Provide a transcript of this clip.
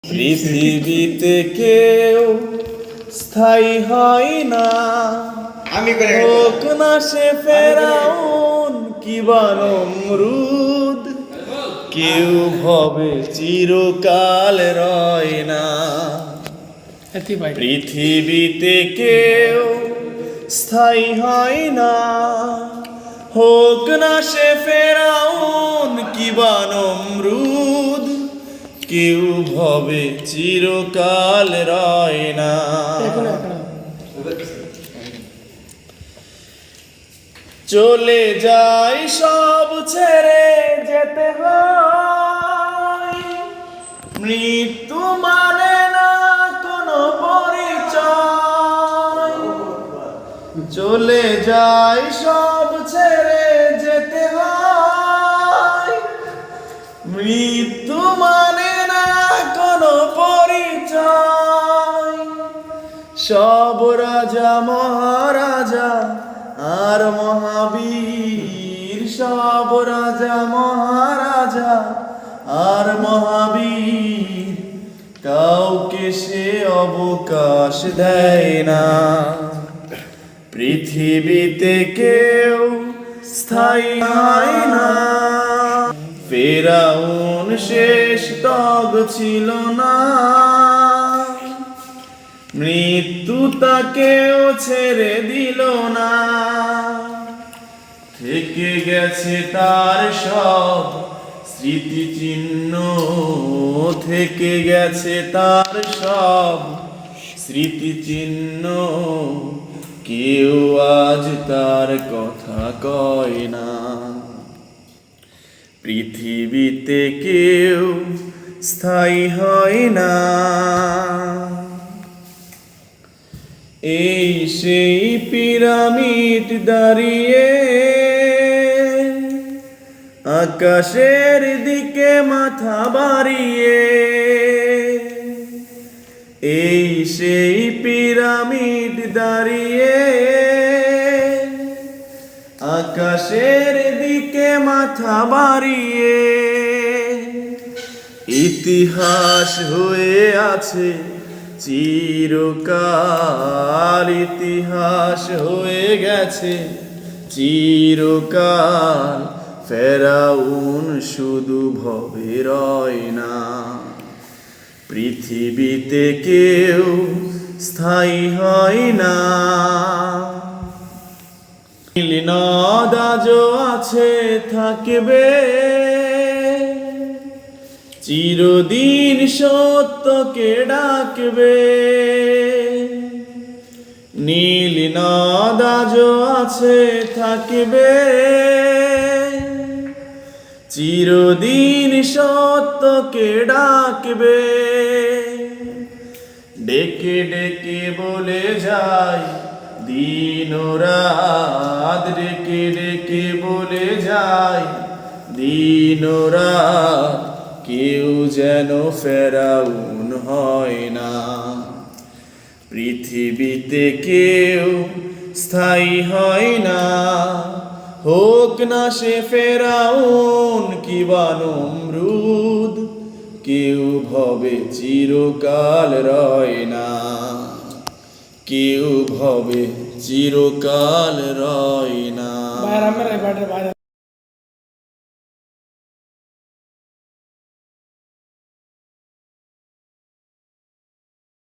পৃথিবীতে কেউ স্থায়ী হয় না, হোক না সে ফেরাউন কিবা নমরুদ, কেউ ভবে চিরকাল রয় না। পৃথিবীতে কেউ স্থায়ী হয় না, হোক না সে ফেরাউন কিবা নমরুদ, কেউ ভবে চিরকাল রয় না। চলে যায় সব ছেড়ে যেতে হয়, মৃত্যু মানে না কোনো পরিচয়। চলে যায় সব ছেড়ে যেতে হয়, মৃত্যু মানে না কোনো পরিচয়। সব রাজা মহারাজা আর মহাবীর, সব রাজা মহারাজা আর মহাবীর, কাউকে সে অবকাশ দেয় না। পৃথিবীতে কেউ স্থায়ী হয় না, ফেরাউন শেষ তগ ছিল না, মৃত্যু তাকেও ছেড়ে দিল না। থেকে গেছে তার সব স্মৃতিচিহ্ন, থেকে গেছে তার সব স্মৃতিচিহ্ন, কেউ আজ তার কথা কয় না। পৃথিবীতে কেউ স্থায়ী হয় না। এই সেই পিরামিড দাঁড়িয়ে আকাশের দিকে মাথা বাড়িয়ে, এই সেই পিরামিড দাঁড়িয়ে আকাশের দিকে মাথা বাড়িয়ে, ইতিহাস হয়ে আছে চিরকাল, ইতিহাস হয়ে গেছে চিরকাল, ফেরাউন শুধু ভবে রয় না। পৃথিবীতে কেউ স্থায়ী হয় না। নীলনদ আজও আছে থাকবে, চিরদিন সত্যকে ডাকবে। নীলনদ আজও আছে থাকবে, চিরদিন সত্যকে ডাকবে। ডেকে ডেকে বলে যায় দিন রাত, ডেকে ডেকে বলে যায় দিন রাত, কেউ যেন ফেরাউন হয় না। পৃথিবীতে কেউ স্থায়ী হয় না, হোক না সে ফেরাউন কিবা নমরুদ, কেউ ভবে চিরকাল রয় না, কেউ ভবে চিরকাল রয় না।